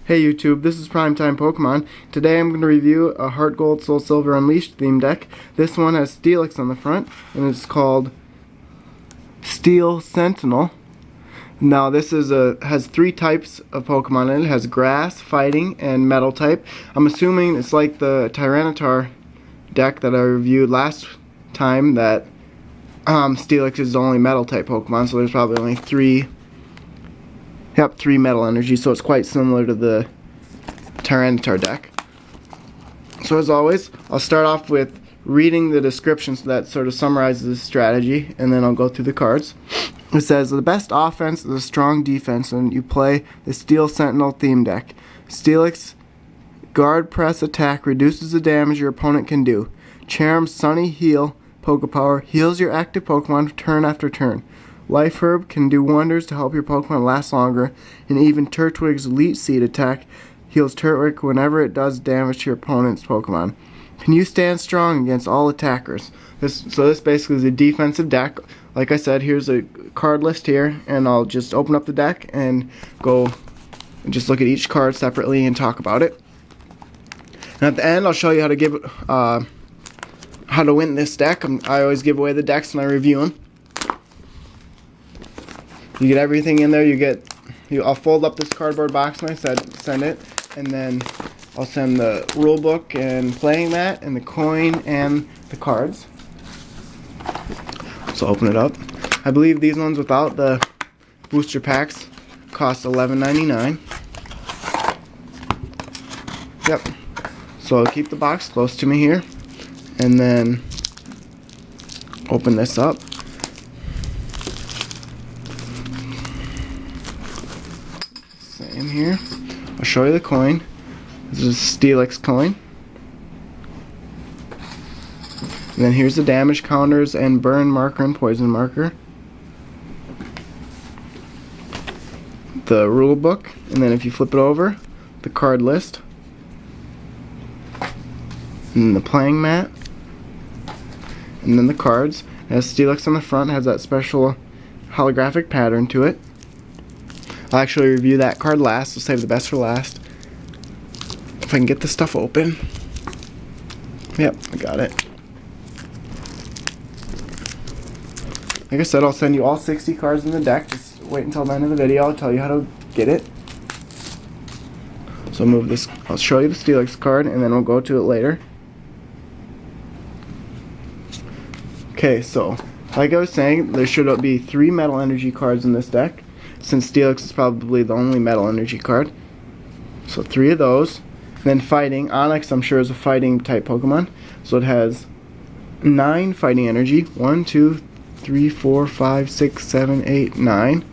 Hey YouTube, this is PrimetimePokemon. Today I'm going to review a Heart Gold Soul Silver Unleashed theme deck. This one has Steelix on the front, and it's called Steel Sentinel. Now this is has three types of Pokemon in it. It has Grass, Fighting, and Metal type. I'm assuming it's like the Tyranitar deck that I reviewed last time, that Steelix is the only Metal type Pokemon, so there's probably only three metal energy, so it's quite similar to the Tyranitar deck. So as always, I'll start off with reading the description, so that sort of summarizes the strategy, and then I'll go through the cards. It says, the best offense is a strong defense, and you play the Steel Sentinel theme deck. Steelix Guard Press Attack reduces the damage your opponent can do. Charm Sunny Heal Pokepower heals your active Pokemon turn after turn. Life Herb can do wonders to help your Pokemon last longer, and even Turtwig's Leech Seed attack heals Turtwig whenever it does damage to your opponent's Pokemon. Can you stand strong against all attackers? So this basically is a defensive deck. Like I said, here's a card list here, and I'll just open up the deck and go and just look at each card separately and talk about it. And at the end, I'll show you how to win this deck. I always give away the decks when I review them. You get everything in there. I'll fold up this cardboard box and send it, and then I'll send the rule book and playing mat and the coin and the cards. So open it up. I believe these ones without the booster packs cost $11.99. Yep. So I'll keep the box close to me here, and then open this up. Same here. I'll show you the coin. This is a Steelix coin. And then here's the damage counters and burn marker and poison marker. The rule book, and then if you flip it over, the card list. And then the playing mat. And then the cards. It has Steelix on the front, has that special holographic pattern to it. I'll actually review that card last, so save the best for last. If I can get this stuff open. Yep, I got it. Like I said, I'll send you all 60 cards in the deck. Just wait until the end of the video. I'll tell you how to get it. So move this. I'll show you the Steelix card, and then we'll go to it later. Okay, so like I was saying, there should be 3 metal energy cards in this deck, since Steelix is probably the only metal energy card. So 3 of those. Then Fighting. Onyx, I'm sure, is a fighting type Pokemon. So it has 9 fighting energy. 1, 2, 3, 4, 5, 6, 7, 8, 9.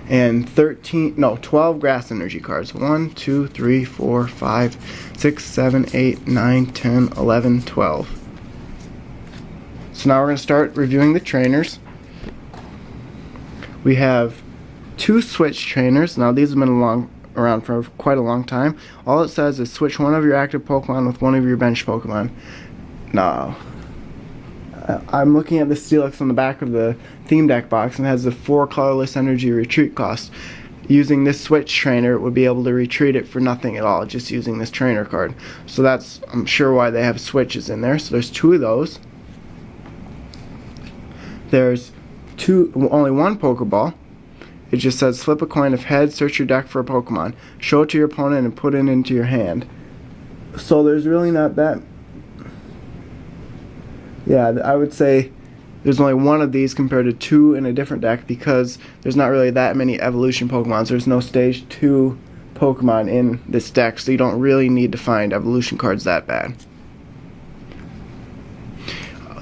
And 12 grass energy cards. 1, 2, 3, 4, 5, 6, 7, 8, 9, 10, 11, 12. So now we're going to start reviewing the trainers. We have 2 switch trainers. Now these have been around for quite a long time. All it says is switch one of your active Pokemon with one of your bench Pokemon. Now, I'm looking at the Steelix on the back of the theme deck box, and it has the 4 colorless energy retreat cost. Using this switch trainer would be able to retreat it for nothing at all, just using this trainer card. So that's, I'm sure, why they have switches in there. So there's 2 of those. There's only 1 Pokeball. It just says flip a coin. If heads, search your deck for a Pokemon. Show it to your opponent and put it into your hand. So there's really not that. Yeah, I would say there's only 1 of these compared to 2 in a different deck, because there's not really that many evolution Pokemon. There's no stage 2 Pokemon in this deck, so you don't really need to find evolution cards that bad.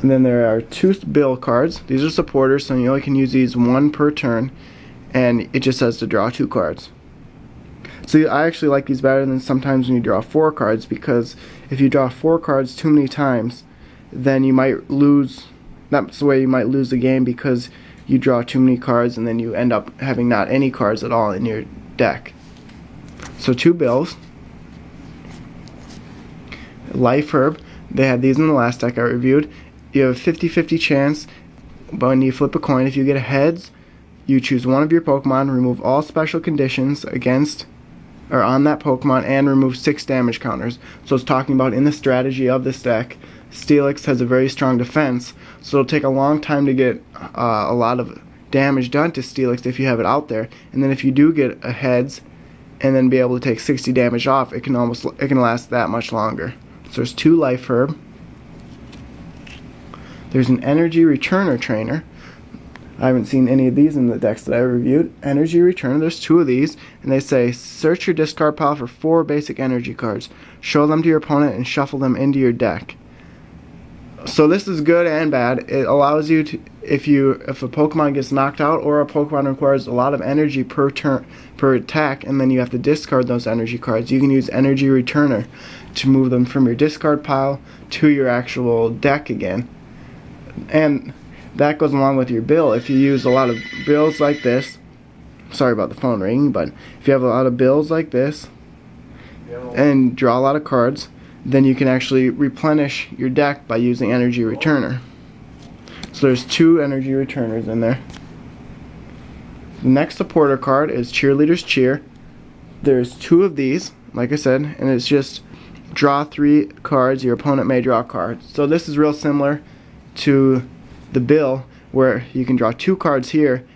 And then there are 2 bill cards. These are supporters, so you only can use these 1 per turn, and it just says to draw 2 cards. So I actually like these better than sometimes when you draw 4 cards, because if you draw 4 cards too many times, then you might lose. That's the way you might lose the game, because you draw too many cards and then you end up having not any cards at all in your deck. So 2 bills. Life Herb. They had these in the last deck I reviewed. You have a 50-50 chance, but when you flip a coin, if you get a heads, you choose one of your Pokemon, remove all special conditions against or on that Pokemon and remove 6 damage counters. So it's talking about in the strategy of this deck, Steelix has a very strong defense, so it'll take a long time to get a lot of damage done to Steelix if you have it out there. And then if you do get a heads and then be able to take 60 damage off, it can last that much longer. So there's 2 Life Herb. There's an Energy Returner Trainer. I haven't seen any of these in the decks that I reviewed. Energy Returner, there's 2 of these, and they say search your discard pile for 4 basic energy cards. Show them to your opponent and shuffle them into your deck. So this is good and bad. It allows you to, if a Pokemon gets knocked out or a Pokemon requires a lot of energy per turn, per attack, and then you have to discard those energy cards, you can use Energy Returner to move them from your discard pile to your actual deck again. And that goes along with your bill. If you use a lot of bills like this, sorry about the phone ringing, but if you have a lot of bills like this and draw a lot of cards, then you can actually replenish your deck by using Energy Returner. So there's 2 Energy Returners in there. The next supporter card is Cheerleader's Cheer. There's 2 of these, like I said, and it's just draw 3 cards, your opponent may draw a card. So this is real similar to the bill, where you can draw 2 cards here,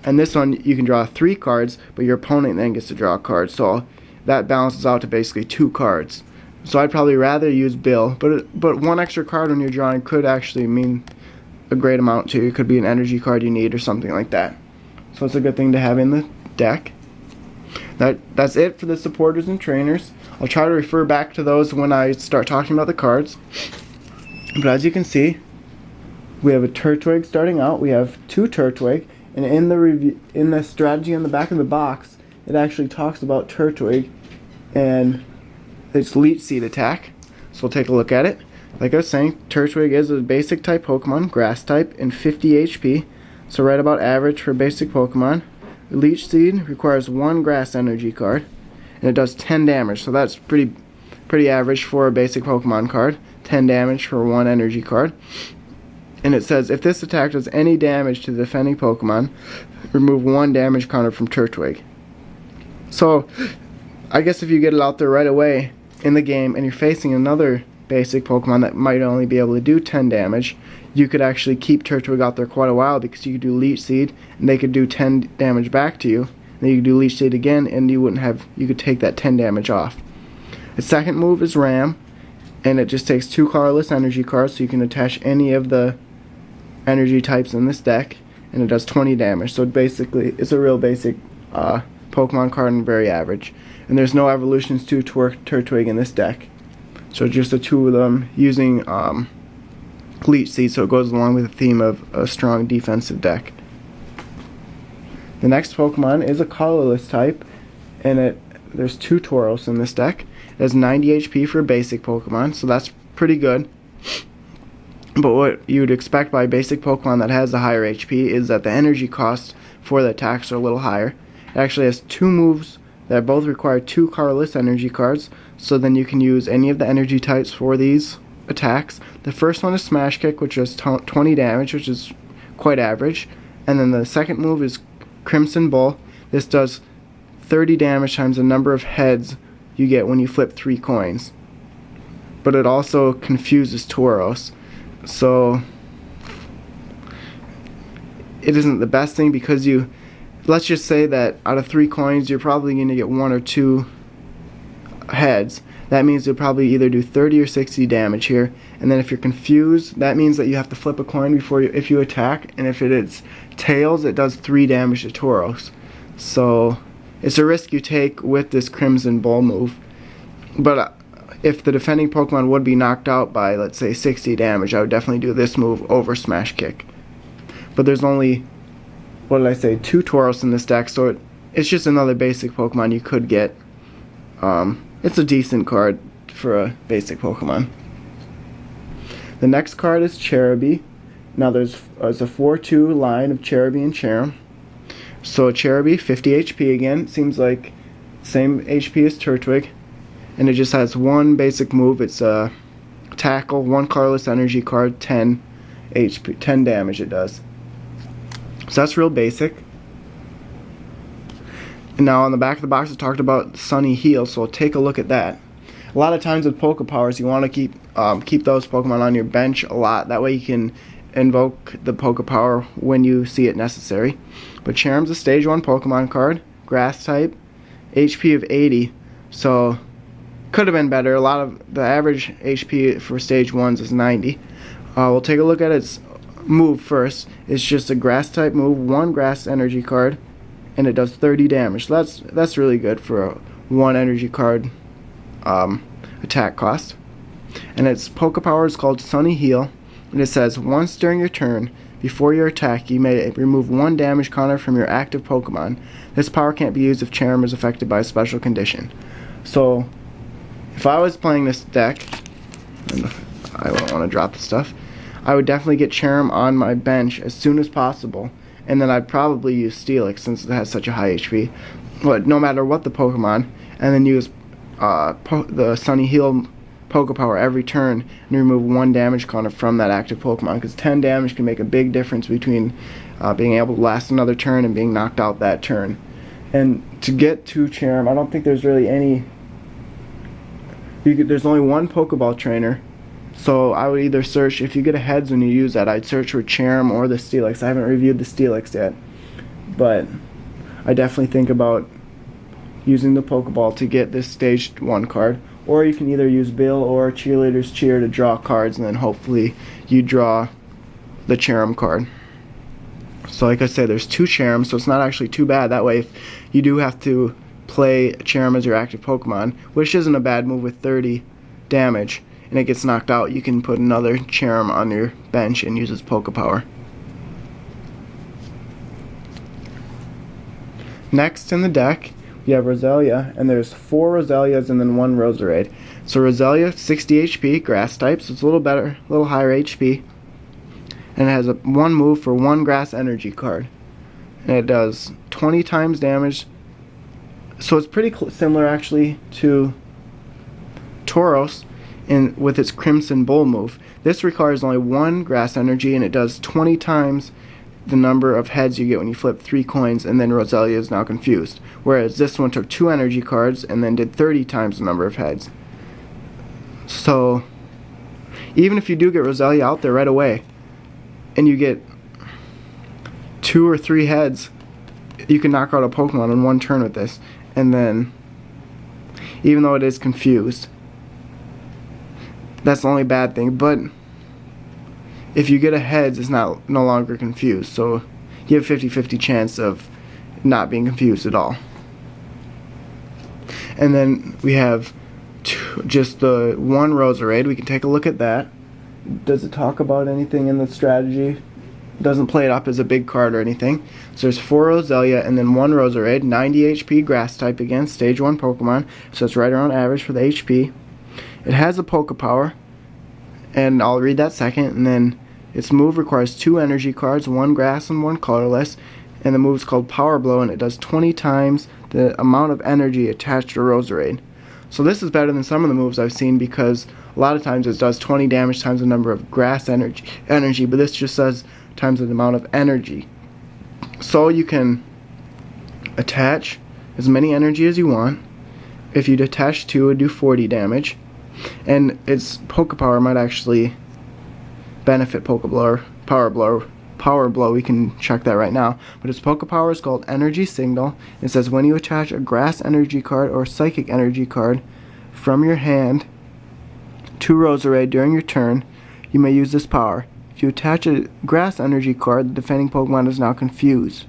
and this one you can draw 3 cards, but your opponent then gets to draw a card. So that balances out to basically 2 cards. So I'd probably rather use bill, but 1 extra card when you're drawing could actually mean a great amount to you. It could be an energy card you need or something like that. So it's a good thing to have in the deck. That's it for the supporters and trainers. I'll try to refer back to those when I start talking about the cards. But as you can see, we have a Turtwig starting out. We have 2 Turtwig, and in the strategy on the back of the box, it actually talks about Turtwig and its Leech Seed attack. So we'll take a look at it. Like I was saying, Turtwig is a basic type Pokemon, grass type, and 50 HP, so right about average for basic Pokemon. Leech Seed requires 1 grass energy card, and it does 10 damage, so that's pretty average for a basic Pokemon card. 10 damage for 1 energy card. And it says, if this attack does any damage to the defending Pokemon, remove 1 damage counter from Turtwig. So, I guess if you get it out there right away in the game and you're facing another basic Pokemon that might only be able to do 10 damage, you could actually keep Turtwig out there quite a while, because you could do Leech Seed and they could do 10 damage back to you. Then you could do Leech Seed again and you could take that 10 damage off. Its second move is Ram, and it just takes 2 colorless energy cards, so you can attach any of the energy types in this deck, and it does 20 damage. So basically it's a real basic Pokemon card and very average. And there's no evolutions to Turtwig in this deck. So just the 2 of them using Leech Seed, so it goes along with the theme of a strong defensive deck. The next Pokemon is a colorless type, and there's 2 Tauros in this deck. It has 90 HP for a basic Pokemon, so that's pretty good. But what you would expect by a basic Pokemon that has a higher HP is that the energy costs for the attacks are a little higher. It actually has 2 moves that both require 2 colorless energy cards, so then you can use any of the energy types for these attacks. The first one is Smash Kick, which does 20 damage, which is quite average. And then the second move is Crimson Bull. This does 30 damage times the number of heads you get when you flip 3 coins. But it also confuses Tauros. So it isn't the best thing, because let's just say that out of 3 coins you're probably going to get 1 or 2 heads. That means you'll probably either do 30 or 60 damage here, and then if you're confused, that means that you have to flip a coin if you attack, and if it is tails, it does 3 damage to Tauros. So it's a risk you take with this Crimson Bull move. But if the defending Pokemon would be knocked out by, let's say, 60 damage, I would definitely do this move over Smash Kick. But there's only, 2 Tauros in this deck, so it's just another basic Pokemon you could get. It's a decent card for a basic Pokemon. The next card is Cherubi. Now there's a 4-2 line of Cherubi and Cherim. So Cherubi, 50 HP again. Seems like same HP as Turtwig. And it just has 1 basic move. It's a Tackle, 1 colorless energy card, 10 HP, 10 damage it does. So that's real basic. And now on the back of the box it talked about Sunny Heal, so take a look at that. A lot of times with Poke Powers, you want to keep those Pokemon on your bench a lot. That way you can invoke the Poke Power when you see it necessary. But Charum's a Stage 1 Pokemon card, Grass type, HP of 80, so could have been better. A lot of the average HP for Stage 1s is 90. We'll take a look at its move first. It's just a Grass type move, 1 Grass energy card, and it does 30 damage. So that's really good for a 1 energy card attack cost. And its Poke Power is called Sunny Heal, and it says once during your turn, before your attack, you may remove 1 damage counter from your active Pokemon. This power can't be used if Charum is affected by a special condition. So, if I was playing this deck, and I don't want to drop the stuff, I would definitely get Charum on my bench as soon as possible, and then I'd probably use Steelix since it has such a high HP. But no matter what the Pokemon, and then use the Sunny Heal Poke Power every turn and remove 1 damage counter from that active Pokemon, because 10 damage can make a big difference between being able to last another turn and being knocked out that turn. And to get to Charum, I don't think there's really any. There's only one Pokeball trainer, so I would either search, if you get a heads when you use that, I'd search for Charum or the Steelix. I haven't reviewed the Steelix yet, but I definitely think about using the Pokeball to get this Stage 1 card. Or you can either use Bill or Cheerleader's Cheer to draw cards, and then hopefully you draw the Charum card. So like I said, there's 2 Charums, so it's not actually too bad. That way if you do have to play Charum as your active Pokemon, which isn't a bad move with 30 damage, and it gets knocked out, you can put another Charum on your bench and use its Poke Power. Next in the deck, you have Roselia, and there's 4 Roselias and then 1 Roserade. So Roselia, 60 HP, Grass type, so it's a little better, a little higher HP. And it has 1 move for 1 Grass energy card. And it does 20 times damage. So it's pretty similar actually to Tauros with its Crimson Bull move. This requires only 1 Grass energy, and it does 20 times the number of heads you get when you flip 3 coins, and then Roselia is now confused. Whereas this one took 2 energy cards and then did 30 times the number of heads. So even if you do get Roselia out there right away and you get 2 or 3 heads, you can knock out a Pokemon in 1 turn with this. And then, even though it is confused, that's the only bad thing. But if you get a heads, it's no longer confused, so you have a 50-50 chance of not being confused at all. And then we have just the 1 Roserade. We can take a look at that. Does it talk about anything in the strategy? Doesn't play it up as a big card or anything. So there's 4 Roselia and then 1 Roserade, 90 HP, Grass type again, Stage 1 Pokemon, so it's right around average for the HP. It has a Poke Power, and I'll read that second. And then its move requires 2 energy cards, 1 Grass and 1 colorless, and the move is called Power Blow, and it does 20 times the amount of energy attached to Roserade. So this is better than some of the moves I've seen, because a lot of times it does 20 damage times the number of Grass energy, but this just says times the amount of energy. So you can attach as many energy as you want. If you attach 2, it would do 40 damage. And its Poke Power might actually benefit Power Blow. We can check that right now. But its Poke Power is called Energy Signal. It says when you attach a Grass energy card or Psychic energy card from your hand to Roserade during your turn, you may use this power. If you attach a Grass energy card, the defending Pokemon is now confused.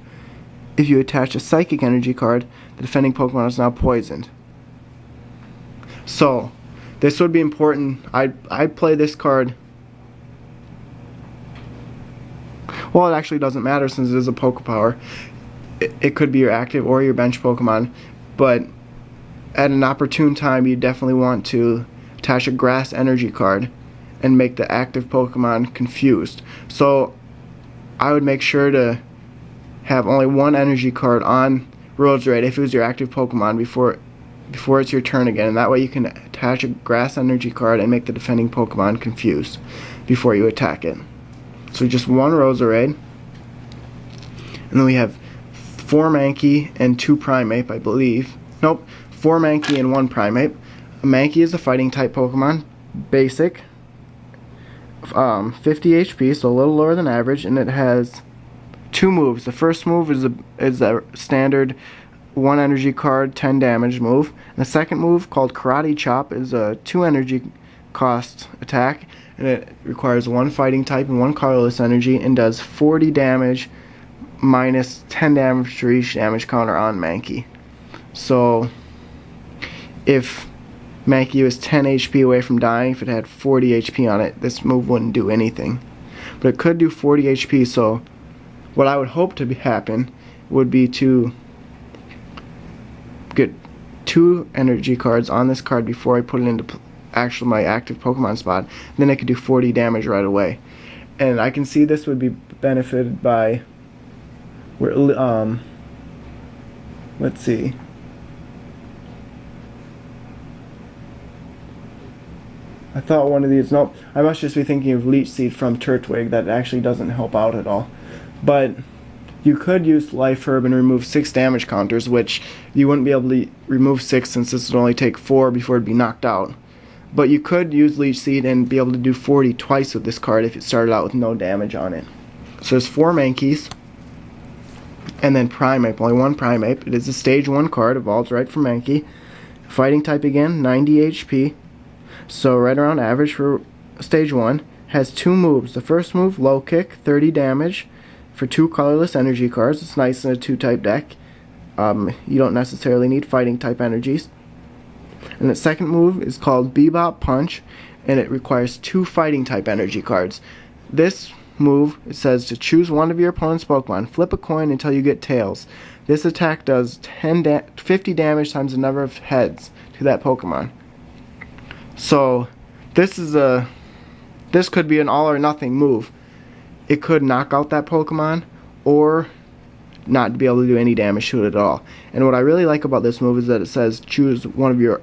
If you attach a Psychic energy card, the defending Pokemon is now poisoned. So this would be important. I'd play this card. Well, it actually doesn't matter since it is a Poke Power. It could be your active or your bench Pokemon, but at an opportune time you definitely want to attach a Grass energy card and make the active Pokemon confused. So I would make sure to have only 1 energy card on Roserade if it was your active Pokemon before it's your turn again, and that way you can attach a Grass energy card and make the defending Pokemon confused before you attack it. So just 1 Roserade, and then we have 4 Mankey and 2 Primeape, I believe. Nope, 4 Mankey and 1 Primeape. A Mankey is a fighting type Pokemon, basic, 50 HP, so a little lower than average, and it has 2 moves. The first move is a standard 1 energy card, 10 damage move. And the second move, called Karate Chop, is a 2 energy cost attack, and it requires 1 fighting type and 1 colorless energy, and does 40 damage minus 10 damage to each damage counter on Mankey. So if Mankey was 10 HP away from dying, if it had 40 HP on it, this move wouldn't do anything. But it could do 40 HP, so what I would hope to happen would be to get 2 energy cards on this card before I put it into my active Pokemon spot. Then I could do 40 damage right away. And I can see this would be benefited by, let's see. I thought one of these, nope, I must just be thinking of Leech Seed from Turtwig. That actually doesn't help out at all. But you could use Life Herb and remove 6 damage counters, which you wouldn't be able to remove 6 since this would only take 4 before it'd be knocked out. But you could use Leech Seed and be able to do 40 twice with this card if it started out with no damage on it. So there's 4 Mankeys, and then Primeape, only 1 Primeape. It is a stage 1 card, evolves right from Mankey. Fighting type again, 90 HP, so right around average for stage 1. Has 2 moves. The first move, Low Kick, 30 damage for 2 colorless energy cards. It's nice in a 2-type deck. You don't necessarily need fighting type energies. And the second move is called Bebop Punch, and it requires 2 fighting type energy cards. This move, it says to choose one of your opponent's Pokemon, flip a coin until you get tails. This attack does 50 damage times the number of heads to that Pokemon. So this could be an all or nothing move. It could knock out that Pokemon or not be able to do any damage to it at all. And what I really like about this move is that it says choose one of your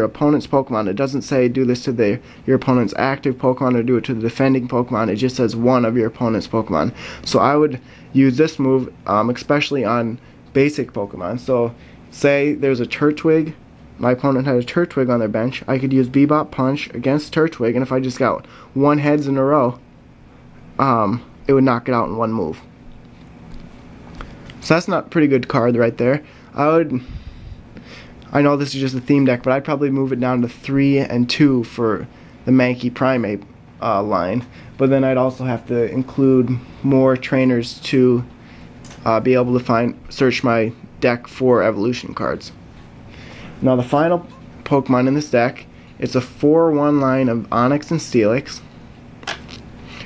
opponent's Pokemon. It doesn't say do this to your opponent's active Pokemon or do it to the defending Pokemon. It just says one of your opponent's Pokemon. So I would use this move especially on basic Pokemon. So say there's a Turtwig, my opponent had a Turtwig on their bench, I could use Bebop Punch against Turtwig, and if I just got 1 heads in a row, it would knock it out in 1 move. So that's not a pretty good card right there. I know this is just a theme deck, but I'd probably move it down to 3 and 2 for the Mankey Primeape line. But then I'd also have to include more trainers to be able to search my deck for evolution cards. Now the final Pokemon in this deck, it's a 4-1 line of Onix and Steelix.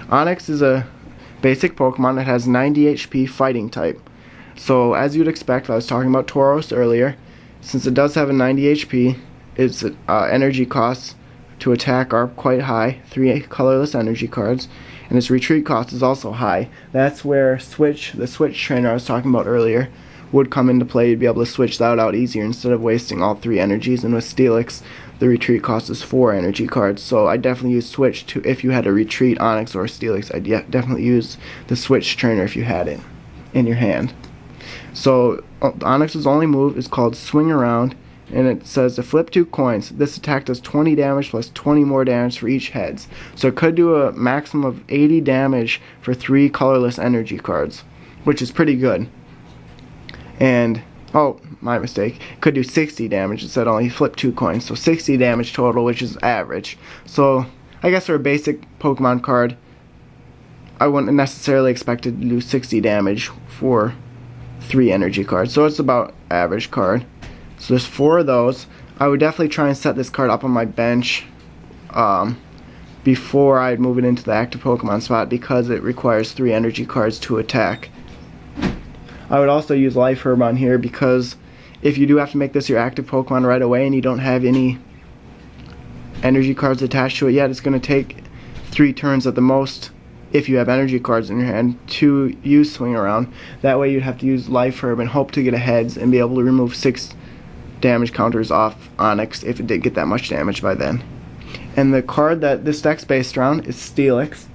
Onix is a basic Pokemon that has 90 HP fighting type. So as you'd expect, I was talking about Tauros earlier, since it does have a 90 HP, its energy costs to attack are quite high, 3 colorless energy cards, and its retreat cost is also high. That's where the switch trainer I was talking about earlier would come into play. You'd be able to switch that out easier instead of wasting all 3 energies, and with Steelix, the retreat cost is 4 energy cards, so I definitely use switch to if you had a retreat Onix or Steelix. I'd definitely use the switch trainer if you had it in your hand. So Onix's only move is called Swing Around, and it says to flip 2 coins. This attack does 20 damage plus 20 more damage for each heads. So it could do a maximum of 80 damage for 3 colorless energy cards, which is pretty good. And, oh, my mistake, it could do 60 damage. It said only flip 2 coins, so 60 damage total, which is average. So I guess for a basic Pokemon card, I wouldn't necessarily expect it to do 60 damage for 3 energy cards, so it's about average card. So there's 4 of those. I would definitely try and set this card up on my bench before I'd move it into the active Pokemon spot, because it requires 3 energy cards to attack. I would also use Life Herb on here, because if you do have to make this your active Pokemon right away and you don't have any energy cards attached to it yet, it's going to take 3 turns at the most, if you have energy cards in your hand, to use Swing Around. That way you'd have to use Life Herb and hope to get a heads and be able to remove 6 damage counters off Onix if it did get that much damage by then. And the card that this deck's based around is Steelix.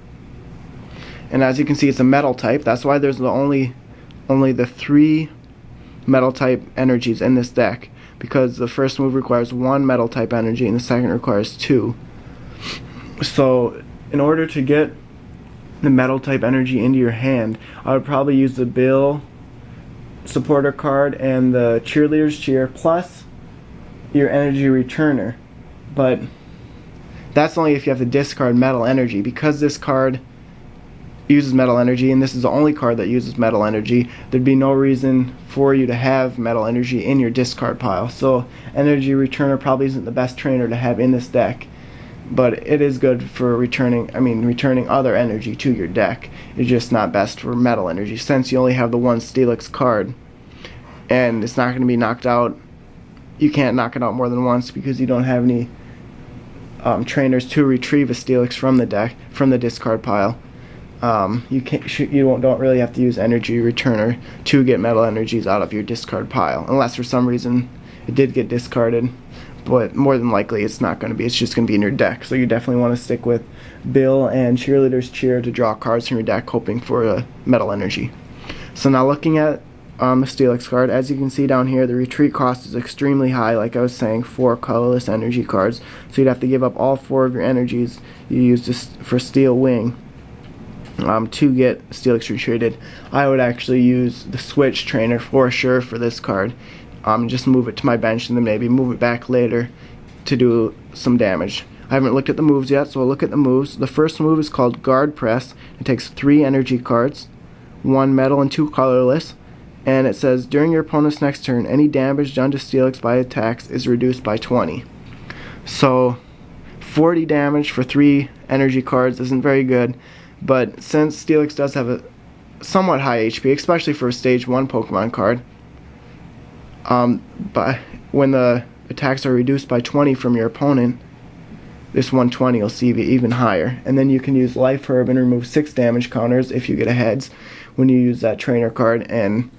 And as you can see, it's a metal type. That's why there's the only only the 3 metal type energies in this deck, because the first move requires 1 metal type energy and the second requires 2. So in order to get the metal type energy into your hand, I would probably use the Bill supporter card and the Cheerleader's Cheer plus your energy returner. But that's only if you have to discard metal energy. Because this card uses metal energy, and this is the only card that uses metal energy, there'd be no reason for you to have metal energy in your discard pile. So energy returner probably isn't the best trainer to have in this deck, but it is good for returning other energy to your deck. It's just not best for metal energy, since you only have the one Steelix card and it's not going to be knocked out. You can't knock it out more than once because you don't have any trainers to retrieve a Steelix from the deck, from the discard pile. You don't really have to use energy returner to get metal energies out of your discard pile, unless for some reason it did get discarded. But more than likely it's not going to be. It's just going to be in your deck. So you definitely want to stick with Bill and Cheerleader's Cheer to draw cards from your deck, hoping for a metal energy. So now looking at the Steelix card, as you can see down here, the retreat cost is extremely high. Like I was saying, 4 colorless energy cards. So you'd have to give up all 4 of your energies you used for Steel Wing to get Steelix retreated. I would actually use the Switch trainer for sure for this card. Just move it to my bench and then maybe move it back later to do some damage. I haven't looked at the moves yet, so I'll look at the moves. The first move is called Guard Press. It takes 3 energy cards, 1 metal and 2 colorless, and it says during your opponent's next turn, any damage done to Steelix by attacks is reduced by 20. So 40 damage for 3 energy cards isn't very good, but since Steelix does have a somewhat high HP, especially for a stage 1 Pokemon card, but when the attacks are reduced by 20 from your opponent, this 120 will see even higher. And then you can use Life Herb and remove 6 damage counters if you get a heads when you use that trainer card, and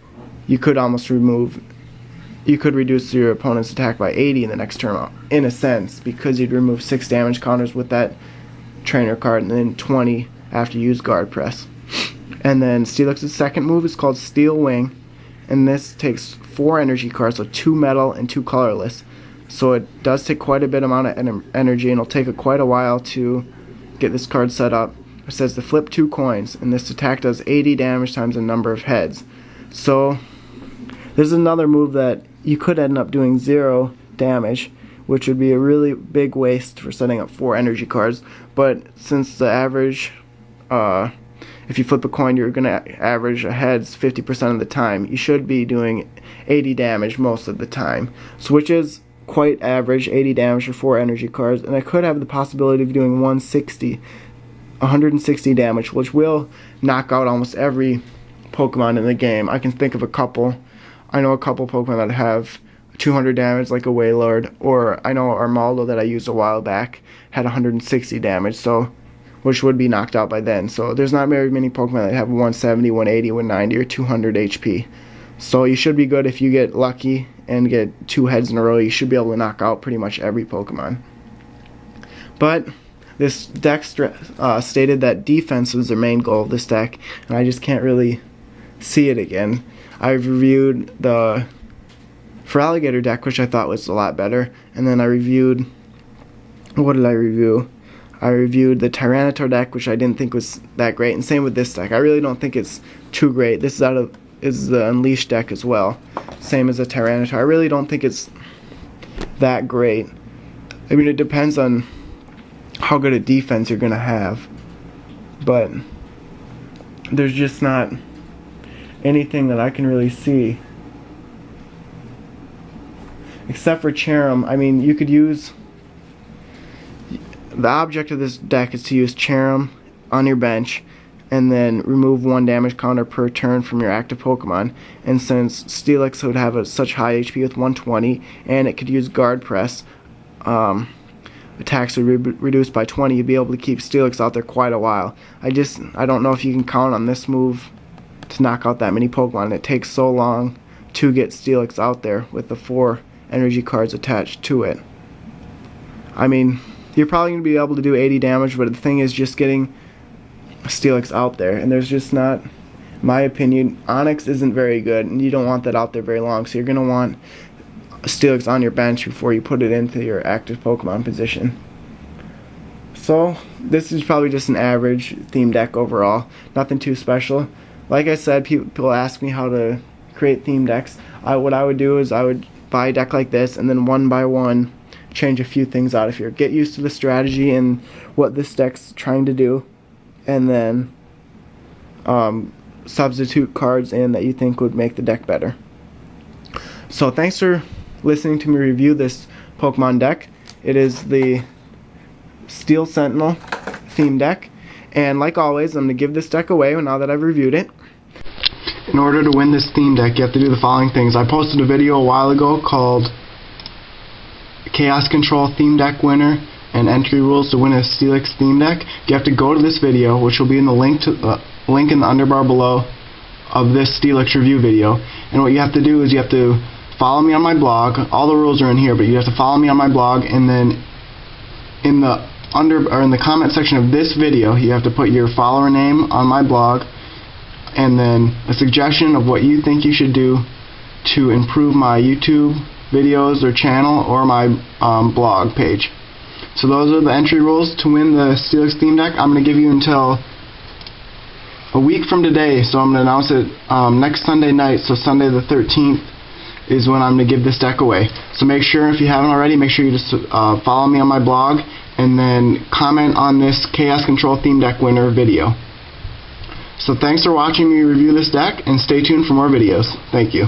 you could reduce your opponent's attack by 80 in the next turn, in a sense, because you'd remove 6 damage counters with that trainer card and then 20 after you use Guard Press. And then Steelix's second move is called Steel Wing, and this takes 4 energy cards, so 2 metal and 2 colorless. So it does take quite a bit amount of energy, and it'll take quite a while to get this card set up. It says to flip 2 coins, and this attack does 80 damage times the number of heads. So there's another move that you could end up doing 0 damage, which would be a really big waste for setting up 4 energy cards. But since the average, if you flip a coin, you're going to average a heads 50% of the time. You should be doing 80 damage most of the time, so which is quite average, 80 damage for 4 energy cards. And I could have the possibility of doing 160 damage, which will knock out almost every Pokemon in the game. I can think of a couple. I know a couple Pokemon that have 200 damage, like a Wailord, or I know Armaldo that I used a while back had 160 damage, so which would be knocked out by then. So there's not very many Pokemon that have 170, 180, 190, or 200 HP. So you should be good if you get lucky and get 2 heads in a row. You should be able to knock out pretty much every Pokemon. But this deck stated that defense was their main goal of this deck, and I just can't really see it again. I've reviewed the Feraligatr deck, which I thought was a lot better, and then I reviewed, what did I review? I reviewed the Tyranitar deck, which I didn't think was that great, and same with this deck. I really don't think it's too great. This is the Unleashed deck as well, same as the Tyranitar. I really don't think it's that great. I mean, it depends on how good a defense you're going to have, but there's just not anything that I can really see. Except for Cherim. I mean, you could use... The object of this deck is to use Cherim on your bench and then remove 1 damage counter per turn from your active Pokemon. And since Steelix would have such high HP with 120, and it could use Guard Press, attacks would be reduced by 20, you'd be able to keep Steelix out there quite a while. I don't know if you can count on this move to knock out that many Pokemon. It takes so long to get Steelix out there with the 4 energy cards attached to it. I mean, you're probably going to be able to do 80 damage, but the thing is just getting Steelix out there, and there's just not In my opinion, Onyx isn't very good, and you don't want that out there very long, so you're going to want Steelix on your bench before you put it into your active Pokemon position. So this is probably just an average theme deck overall, nothing too special. Like I said, people ask me how to create theme decks. What I would do is I would buy a deck like this, and then one by one change a few things out of here. Get used to the strategy and what this deck's trying to do, and then substitute cards in that you think would make the deck better. So thanks for listening to me review this Pokemon deck. It is the Steel Sentinel theme deck, and like always, I'm going to give this deck away now that I've reviewed it. In order to win this theme deck, you have to do the following things. I posted a video a while ago called Chaos Control Theme Deck Winner and Entry Rules to Win a Steelix Theme Deck. You have to go to this video, which will be in the link in the underbar below of this Steelix review video. And what you have to do is you have to follow me on my blog. All the rules are in here, but you have to follow me on my blog, and then in the comment section of this video, you have to put your follower name on my blog, and then a suggestion of what you think you should do to improve my YouTube videos or channel or my blog page. So those are the entry rules to win the Steelix theme deck. I'm going to give you until a week from today, so I'm going to announce it next Sunday night, so Sunday the 13th is when I'm going to give this deck away. So make sure, if you haven't already, make sure you just follow me on my blog, and then comment on this Chaos Control Theme Deck Winner video. So thanks for watching me review this deck, and stay tuned for more videos. Thank you.